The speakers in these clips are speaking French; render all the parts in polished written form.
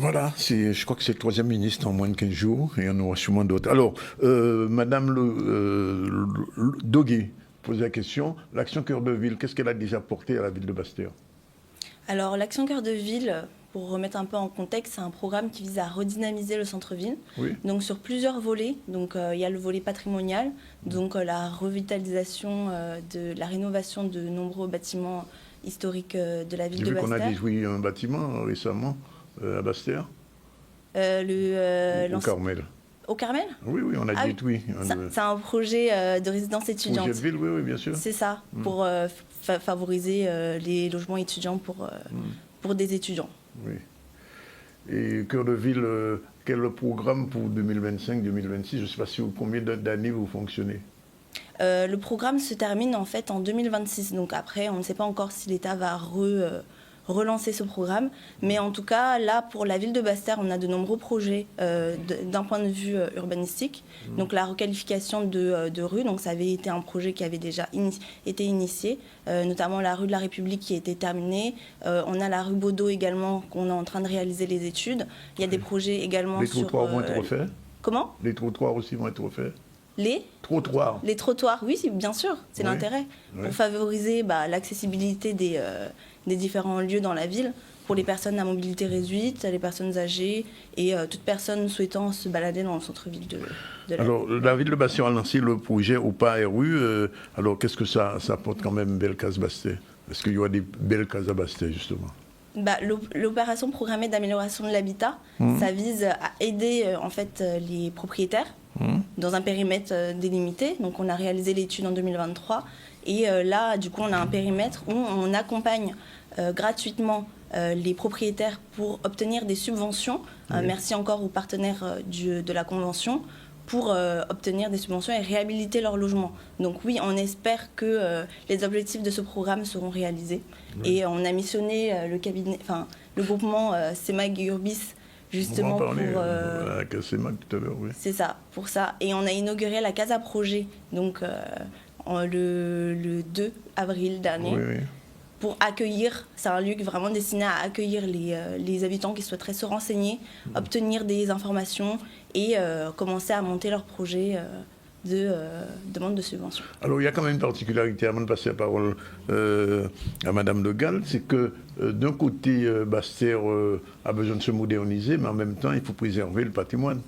Voilà, je crois que c'est le troisième ministre en moins de 15 jours, et il y en aura sûrement d'autres. Alors, Madame Doguet pose la question, l'action Cœur de Ville, qu'est-ce qu'elle a déjà porté à la ville de Basse-Terre? Alors, l'Action Cœur de Ville, pour remettre un peu en contexte, c'est un programme qui vise à redynamiser le centre-ville. Oui. Donc, sur plusieurs volets. Donc, il y a le volet patrimonial, donc la revitalisation, la rénovation de nombreux bâtiments historiques de la ville de J'ai vu qu'on a Basse-Terre. détruit un bâtiment récemment à Basse-Terre, au Carmel. Au Carmel? Oui, oui, on a détruit. C'est un projet de résidence étudiante. Projet de ville, oui, oui, bien sûr. C'est ça, pour favoriser les logements étudiants pour des étudiants. Oui. Et Cœur de Ville, quel est le programme pour 2025-2026? Je ne sais pas combien d'années vous fonctionnez. Le programme se termine en fait en 2026. Donc après, on ne sait pas encore si l'État va relancer ce programme. Mais en tout cas, là, pour la ville de Basse-Terre, on a de nombreux projets d'un point de vue urbanistique. Donc la requalification de rues, donc ça avait été un projet qui avait déjà été initié, notamment la rue de la République qui a été terminée. On a la rue Baudot également, qu'on est en train de réaliser les études. Il y a des projets également Les sur... trottoirs vont être refaits? Comment? Les trottoirs aussi vont être refaits? Les trottoirs, oui, bien sûr, c'est l'intérêt. Oui. Pour favoriser l'accessibilité des différents lieux dans la ville, pour les personnes à mobilité réduite, les personnes âgées et toute personne souhaitant se balader dans le centre-ville de la ville. Alors, la ville de Basse-Terre a lancé le projet OPA RU. Alors, qu'est-ce que ça apporte quand même, belle case Basse-Terre? Est-ce qu'il y aura des belles cases à Basse-Terre, justement? L'opération programmée d'amélioration de l'habitat, ça vise à aider en fait les propriétaires dans un périmètre délimité. Donc on a réalisé l'étude en 2023 et là du coup on a un périmètre où on accompagne gratuitement les propriétaires pour obtenir des subventions. Merci encore aux partenaires de la Convention pour obtenir des subventions et réhabiliter leur logement. Donc oui, on espère que les objectifs de ce programme seront réalisés. Et on a missionné le groupement CEMAG Urbis justement pour... avec CEMAG tout à l'heure, oui. C'est ça, pour ça. Et on a inauguré la Casa Projet, donc le 2 avril dernier. Oui, oui. Pour accueillir, c'est un lieu vraiment destiné à accueillir les habitants qui souhaiteraient se renseigner, obtenir des informations et commencer à monter leur projet de demande de subvention. Alors il y a quand même une particularité, avant de passer la parole à Madame de Gall, c'est que d'un côté, Basse-Terre a besoin de se moderniser, mais en même temps, il faut préserver le patrimoine.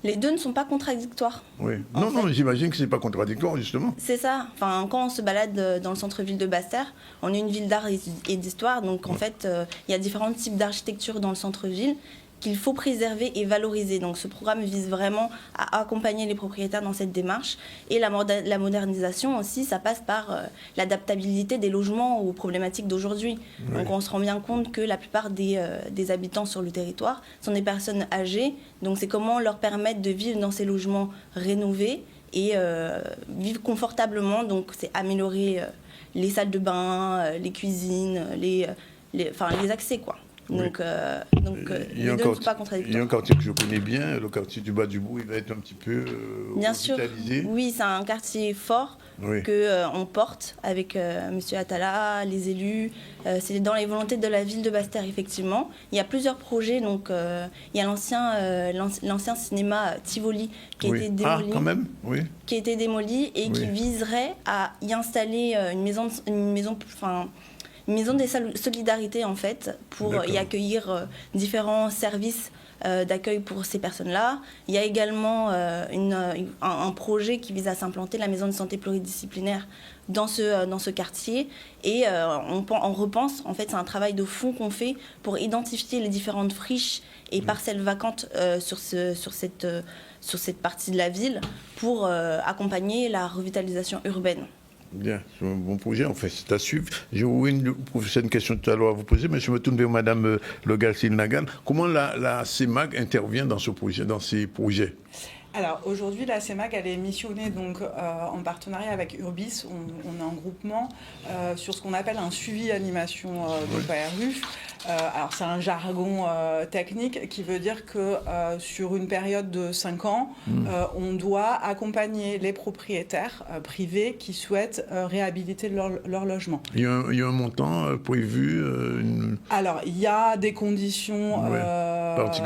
Les deux ne sont pas contradictoires. Oui. Non, j'imagine que ce n'est pas contradictoire, justement. C'est ça. Enfin, quand on se balade dans le centre-ville de Basse-Terre, on est une ville d'art et d'histoire. Donc, en fait, il y a différents types d'architecture dans le centre-ville qu'il faut préserver et valoriser. Donc, ce programme vise vraiment à accompagner les propriétaires dans cette démarche. Et la modernisation aussi, ça passe par l'adaptabilité des logements aux problématiques d'aujourd'hui. Oui. Donc, on se rend bien compte que la plupart des habitants sur le territoire sont des personnes âgées. Donc, c'est comment leur permettre de vivre dans ces logements rénovés et vivre confortablement. Donc, c'est améliorer les salles de bain, les cuisines, les accès, quoi. Donc, les deux ne sont pas contradictoires. Il y a un quartier que je connais bien, le quartier du Bas-du-Bourg, il va être un petit peu bien sûr, oui, c'est un quartier fort qu'on porte avec M. Attala, les élus. C'est dans les volontés de la ville de Basse-Terre, effectivement. Il y a plusieurs projets. Donc, il y a l'ancien cinéma Tivoli qui a été démoli. Ah, quand même, oui. Qui a été démoli et qui viserait à y installer une maison des solidarités en fait, pour y accueillir différents services d'accueil pour ces personnes-là. Il y a également un projet qui vise à s'implanter, la maison de santé pluridisciplinaire, dans ce quartier. Et on repense, en fait, c'est un travail de fond qu'on fait pour identifier les différentes friches et parcelles vacantes sur cette partie de la ville pour accompagner la revitalisation urbaine. Bien, c'est un bon projet, en fait, c'est à suivre. J'ai eu une prochaine question tout à l'heure à vous poser, mais je me tourne vers Mme Le Gall-Silnagan. Comment la CEMAG intervient dans ces projets? Alors aujourd'hui, la CEMAG, elle est missionnée donc, en partenariat avec Urbis. On a un groupement sur ce qu'on appelle un suivi animation de PRU. Alors c'est un jargon technique qui veut dire que sur une période de 5 ans, on doit accompagner les propriétaires privés qui souhaitent réhabiliter leur logement. Il y a un montant prévu Alors il y a des conditions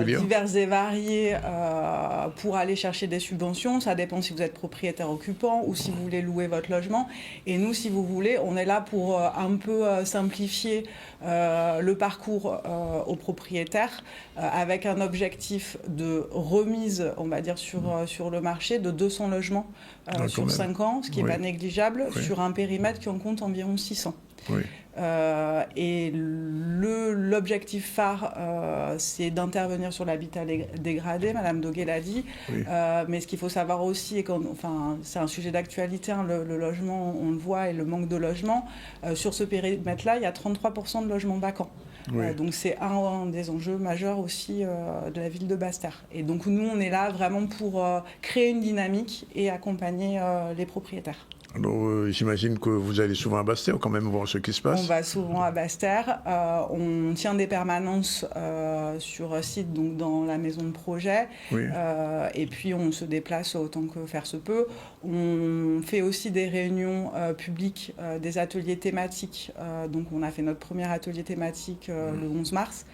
diverses et variées pour aller chercher des subventions. Ça dépend si vous êtes propriétaire occupant ou si vous voulez louer votre logement. Et nous, si vous voulez, on est là pour un peu simplifier le parcours aux propriétaires avec un objectif de remise, on va dire, sur le marché de 200 logements sur 5 ans, ce qui n'est pas négligeable, sur un périmètre qui en compte environ 600. Oui. Et l'objectif phare, c'est d'intervenir sur l'habitat dégradé, Madame Doguet l'a dit. Oui. Mais ce qu'il faut savoir aussi, et c'est un sujet d'actualité, hein, le logement, on le voit, et le manque de logement. Sur ce périmètre-là, il y a 33% de logements vacants. Oui. Donc c'est un des enjeux majeurs aussi de la ville de Basse-Terre. Et donc nous, on est là vraiment pour créer une dynamique et accompagner les propriétaires. Alors, j'imagine que vous allez souvent à Basse-Terre quand même voir ce qui se passe. On va souvent à Basse-Terre. On tient des permanences sur site, donc dans la maison de projet. Oui. Et puis, on se déplace autant que faire se peut. On fait aussi des réunions publiques, des ateliers thématiques. Donc, on a fait notre premier atelier thématique le 11 mars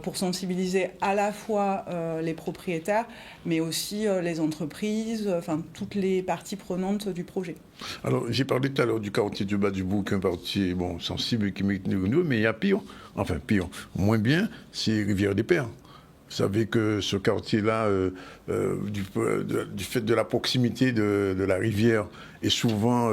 pour sensibiliser à la fois les propriétaires, mais aussi les entreprises, toutes les parties prenantes du projet. Alors, j'ai parlé tout à l'heure du quartier du bas du Bouc, un quartier sensible qui mérite nous, mais il y a pire, moins bien, c'est Rivière-des-Pères. Vous savez que ce quartier-là, du fait de la proximité de la rivière, est souvent,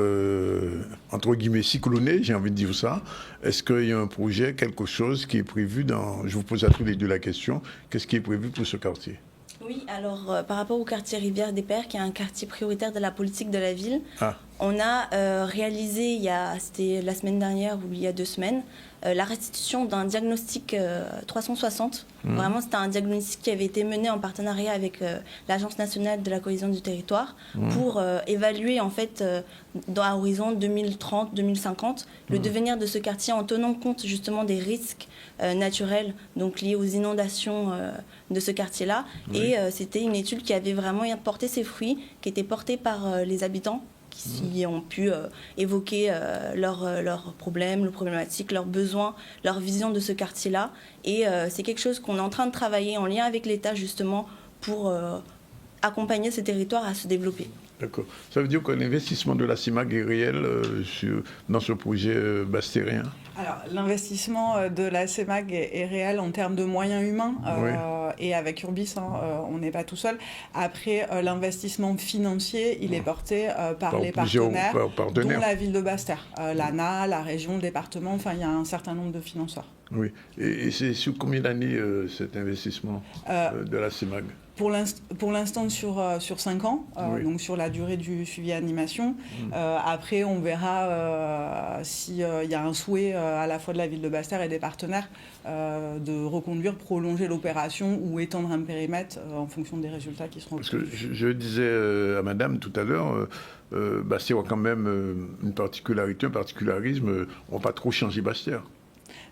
entre guillemets, cycloné, j'ai envie de dire ça. Est-ce qu'il y a un projet, quelque chose qui est prévu je vous pose à tous les deux la question, qu'est-ce qui est prévu pour ce quartier ? Oui, alors par rapport au quartier Rivière-des-Pères, qui est un quartier prioritaire de la politique de la ville, on a réalisé, c'était la semaine dernière ou il y a 2 semaines, la restitution d'un diagnostic 360. Vraiment, c'était un diagnostic qui avait été mené en partenariat avec l'Agence nationale de la cohésion du territoire pour évaluer en fait à horizon 2030-2050 le devenir de ce quartier en tenant compte justement des risques naturels donc liés aux inondations de ce quartier-là. Oui. Et c'était une étude qui avait vraiment porté ses fruits, qui était portée par les habitants qui ont pu évoquer leurs problèmes, leurs problématiques, leurs besoins, leur vision de ce quartier-là. Et c'est quelque chose qu'on est en train de travailler en lien avec l'État justement pour accompagner ce territoire à se développer. D'accord. Ça veut dire que l'investissement de la CIMAG est réel dans ce projet bastérien ? Alors, l'investissement de la CIMAG est réel en termes de moyens humains. Et avec Urbis, on n'est pas tout seul. Après, l'investissement financier, il est porté par les partenaires, dont la ville de Basse-Terre, l'ANA, la région, le département, il y a un certain nombre de financeurs. Oui. Et c'est sur combien d'années cet investissement de la CIMAG ? Pour l'instant, sur 5 ans, donc sur la durée du suivi animation. Après, on verra s'il y a un souhait à la fois de la ville de Basse-Terre et des partenaires de reconduire, prolonger l'opération ou étendre un périmètre en fonction des résultats qui seront obtenus. Parce que je disais à madame tout à l'heure, Basse-Terre a quand même une particularité, un particularisme, on ne va pas trop changer Basse-Terre.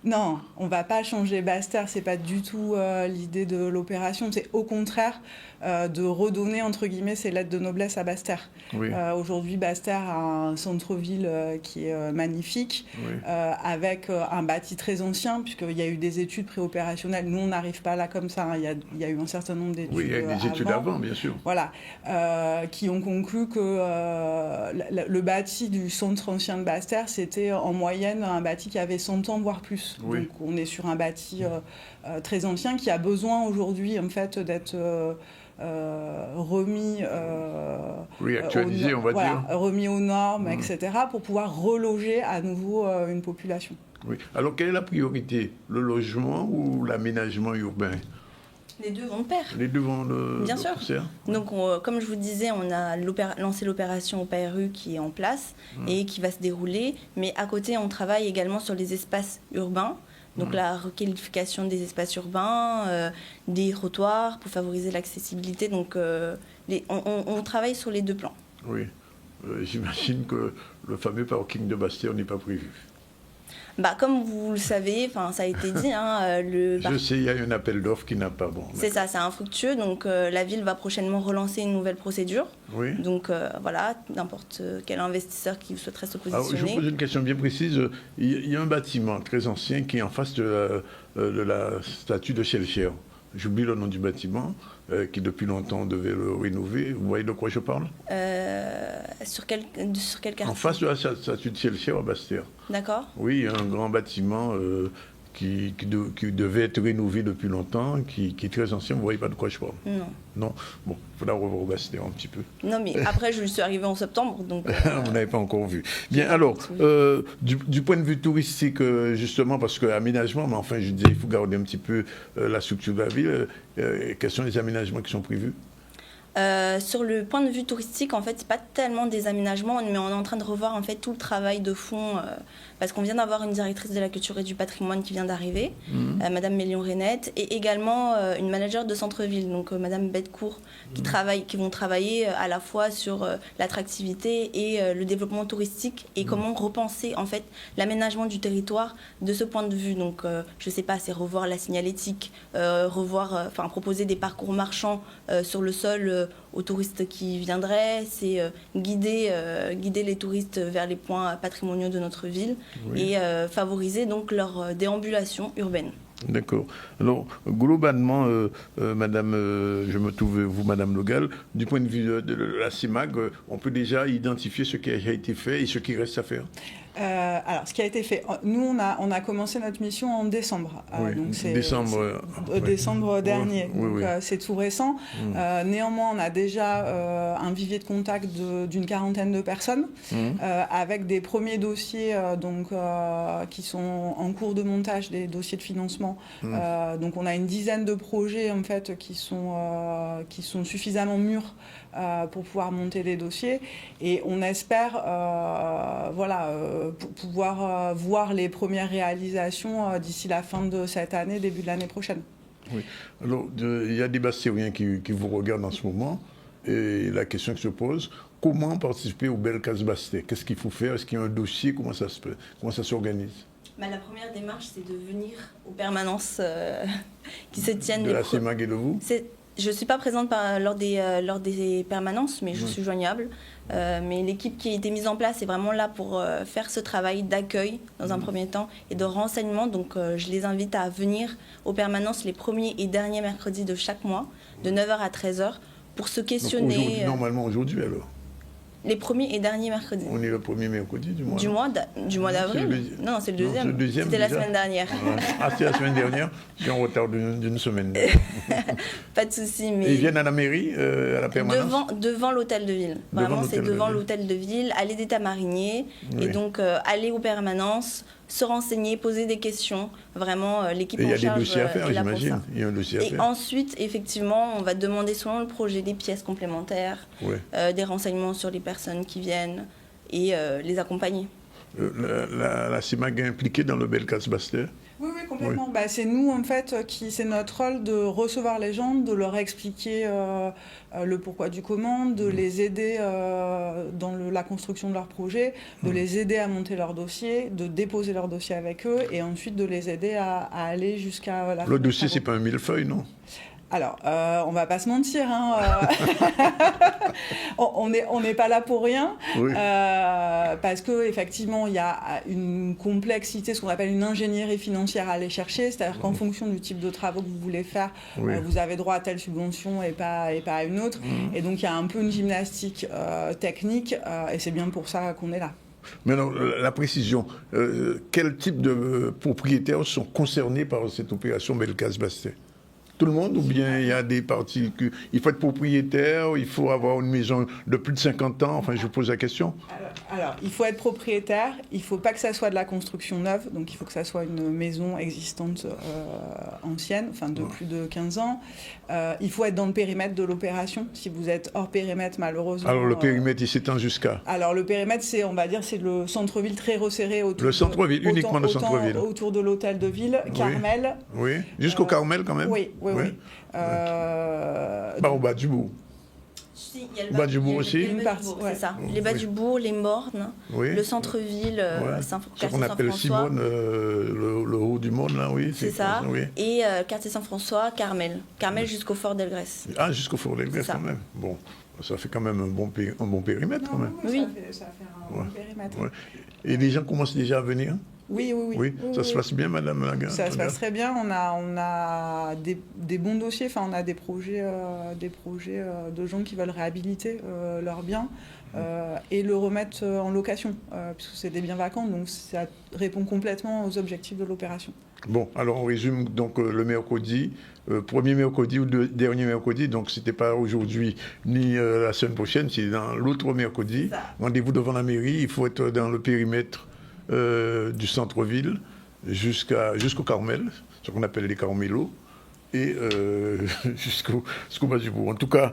Non, on ne va pas changer Basse-Terre, ce n'est pas du tout l'idée de l'opération. C'est au contraire de redonner, entre guillemets, ses lettres de noblesse à Basse-Terre. Oui. Aujourd'hui, Basse-Terre a un centre-ville qui est magnifique, avec un bâti très ancien, puisqu'il y a eu des études préopérationnelles. Nous, on n'arrive pas là comme ça. Il y a eu un certain nombre d'études. Oui, il y a eu des études avant, bien sûr. Voilà, qui ont conclu que le bâti du centre ancien de Basse-Terre, c'était en moyenne un bâti qui avait 100 ans, voire plus. Oui. Donc on est sur un bâti très ancien qui a besoin aujourd'hui en fait d'être remis actualisé, on va dire. Remis aux normes, etc. pour pouvoir reloger à nouveau une population. Oui. Alors quelle est la priorité, le logement ou l'aménagement urbain ? Les deux vont de pair. Les deux vont Bien sûr. Donc, comme je vous disais, on a lancé l'opération OPRU qui est en place et qui va se dérouler. Mais à côté, on travaille également sur les espaces urbains. Donc, la requalification des espaces urbains, des trottoirs pour favoriser l'accessibilité. Donc, on travaille sur les 2 plans. Oui. J'imagine que le fameux parking de Basse-Terre n'est pas prévu. Comme vous le savez, ça a été dit, Je sais, il y a un appel d'offres qui n'a pas bon. C'est ça, c'est infructueux. Donc la ville va prochainement relancer une nouvelle procédure. Oui. Donc voilà, n'importe quel investisseur qui souhaiterait se positionner. Je vous pose une question bien précise. Il y a un bâtiment très ancien qui est en face de la statue de Schellcher. J'oublie le nom du bâtiment, qui depuis longtemps devait le rénover. Vous voyez de quoi je parle? Sur quel quartier? En face de la statue de Schellcher à Basse-Terre. D'accord. Oui, un grand bâtiment qui devait être rénové depuis longtemps, qui est très ancien. Vous ne voyez pas de quoi je parle? Non. Non. Bon, il faudra revoir au Basse-Terre un petit peu. Non, mais après, je suis arrivée en septembre, donc... Vous n'avez pas encore vu. Bien, alors, du point de vue touristique, justement, parce que aménagement, mais enfin, je disais, il faut garder un petit peu la structure de la ville. Quels sont les aménagements qui sont prévus? Sur le point de vue touristique, en fait, c'est pas tellement des aménagements, mais on est en train de revoir en fait tout le travail de fond, parce qu'on vient d'avoir une directrice de la culture et du patrimoine qui vient d'arriver, Madame Mélion-Renette, et également une manager de centre-ville, donc Madame Bettecourt, qui vont travailler à la fois sur l'attractivité et le développement touristique et comment repenser en fait l'aménagement du territoire de ce point de vue. Donc, je sais pas, c'est revoir la signalétique, proposer des parcours marchands sur le sol aux touristes qui viendraient, c'est guider les touristes vers les points patrimoniaux de notre ville et favoriser donc leur déambulation urbaine. D'accord. Alors, globalement, Madame, je me trouve, vous, Madame Logal, du point de vue de la CIMAG, on peut déjà identifier ce qui a été fait et ce qui reste à faire? Alors, ce qui a été fait, nous, on a commencé notre mission en décembre. Donc c'est décembre dernier. Oui, donc, c'est tout récent. Néanmoins, on a déjà un vivier de contact d'une quarantaine de personnes, avec des premiers dossiers qui sont en cours de montage, des dossiers de financement. Donc, on a une dizaine de projets en fait qui sont suffisamment mûrs pour pouvoir monter des dossiers. Et on espère, pour pouvoir voir les premières réalisations d'ici la fin de cette année, début de l'année prochaine. Oui. Alors, il y a des Bastériens qui vous regardent en ce moment, et la question qui se pose, comment participer au Belles Cases Basse-Terre? Qu'est-ce qu'il faut faire? Est-ce qu'il y a un dossier? Comment ça s'organise? La première démarche, c'est de venir aux permanences qui se tiennent... De la CIMAG et de vous? Je ne suis pas présente lors des permanences, mais je suis joignable. Mais l'équipe qui a été mise en place est vraiment là pour faire ce travail d'accueil dans un premier temps et de renseignement. Donc je les invite à venir aux permanences les premiers et derniers mercredis de chaque mois, de 9h à 13h, pour se questionner. Normalement aujourd'hui alors? Les premiers et derniers mercredis. On est le premier mercredi du mois. Du mois d'avril. Non, c'est le deuxième. C'était la semaine dernière. Ah, c'était la semaine dernière. Je suis en retard d'une semaine. Pas de souci. Mais... Et ils viennent à la mairie, à la permanence? Devant l'hôtel de ville. Vraiment, c'est devant l'hôtel de ville, aller d'état marinier. Et donc, aller aux permanences, se renseigner, poser des questions. Vraiment, l'équipe en charge. Il y a des dossiers à faire, j'imagine. Il y a un dossier à faire. Et ensuite, effectivement, on va demander selon le projet des pièces complémentaires, des renseignements sur les personnes qui viennent et les accompagner. La CIMAG est impliquée dans le Belles Cases Basse-Terre? Oui, complètement. Oui. C'est nous, en fait, c'est notre rôle de recevoir les gens, de leur expliquer le pourquoi du comment, de les aider dans la construction de leur projet, de les aider à monter leur dossier, de déposer leur dossier avec eux et ensuite de les aider à aller jusqu'à la fin. Le dossier, c'est pas un millefeuille, non? Alors, on va pas se mentir, on n'est pas là pour rien, parce que effectivement, il y a une complexité, ce qu'on appelle une ingénierie financière à aller chercher, c'est-à-dire qu'en fonction du type de travaux que vous voulez faire, vous avez droit à telle subvention et pas à une autre, et donc il y a un peu une gymnastique technique, et c'est bien pour ça qu'on est là. Maintenant, la précision, quel type de propriétaires sont concernés par cette opération Belles Cases Basse-Terre? Tout le monde, ou bien il y a des parties il faut être propriétaire, il faut avoir une maison de plus de 50 ans, enfin je vous pose la question. Alors, il faut être propriétaire, il ne faut pas que ça soit de la construction neuve, donc il faut que ça soit une maison existante ancienne, enfin de plus de 15 ans. Il faut être dans le périmètre de l'opération, si vous êtes hors périmètre malheureusement. Alors le périmètre il s'étend jusqu'à? Alors le périmètre c'est, on va dire, c'est le centre-ville très resserré autour. Le centre-ville, uniquement le centre-ville. Autour de l'hôtel de ville, Carmel. Oui, jusqu'au Carmel quand même? Oui. Baobab du Bourg. Si, il y a le bas du bourg aussi. C'est ça. Les bas du bourg, les Mornes, le centre-ville, ce qu'on appelle Simone, le haut du monde, là, oui. C'est ça. Et quartier Saint-François, Carmel. Carmel jusqu'au Fort d'Elgrès. Ah, jusqu'au Fort d'Elgrès, quand même. Bon, ça fait quand même un bon périmètre, quand même. Oui, ça fait un bon périmètre. Ouais. Et les gens commencent déjà à venir? Oui. Ça se passe bien, Madame Lagarde? Ça se passe très bien. On a des bons dossiers. Enfin, on a des projets de gens qui veulent réhabiliter leurs biens et le remettre en location, puisque c'est des biens vacants. Donc, ça répond complètement aux objectifs de l'opération. Bon, alors on résume donc le mercredi, premier mercredi ou le dernier mercredi, donc c'était pas aujourd'hui ni la semaine prochaine, c'est dans l'autre mercredi. Rendez-vous devant la mairie, il faut être dans le périmètre du centre-ville jusqu'au Carmel, ce qu'on appelle les Carmelos, et jusqu'au bas du bourg. En tout cas,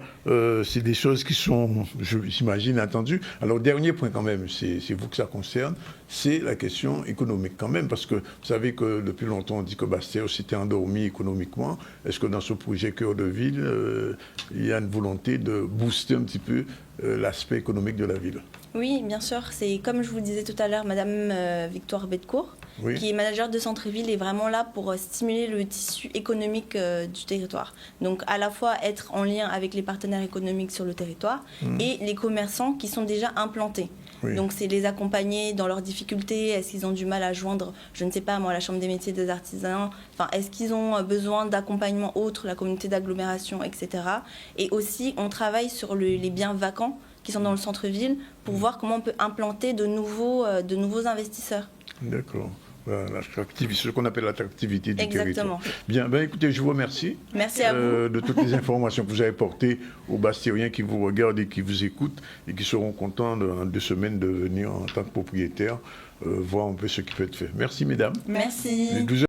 c'est des choses qui sont, j'imagine, attendues. Alors, dernier point quand même, c'est vous que ça concerne, c'est la question économique quand même, parce que vous savez que depuis longtemps, on dit que Basse-Terre s'était endormi économiquement. Est-ce que dans ce projet Cœur de Ville, il y a une volonté de booster un petit peu l'aspect économique de la ville? Oui, bien sûr. C'est comme je vous le disais tout à l'heure, Madame Victoire Bettecourt, qui est manager de centre-ville, est vraiment là pour stimuler le tissu économique du territoire. Donc à la fois être en lien avec les partenaires économiques sur le territoire et les commerçants qui sont déjà implantés. Donc c'est les accompagner dans leurs difficultés. Est-ce qu'ils ont du mal à joindre, je ne sais pas moi, la Chambre des métiers des artisans, enfin, est-ce qu'ils ont besoin d'accompagnement autre, la communauté d'agglomération, etc. Et aussi on travaille sur les biens vacants qui sont dans le centre-ville pour voir comment on peut implanter de nouveaux investisseurs. D'accord. Voilà, ce qu'on appelle l'attractivité du territoire. Exactement. Bien, écoutez, je vous remercie. Merci à vous. De toutes les informations que vous avez portées aux Bastériens qui vous regardent et qui vous écoutent et qui seront contents dans 2 semaines de venir en tant que propriétaire voir un peu ce qui peut être fait. Merci, mesdames. Merci.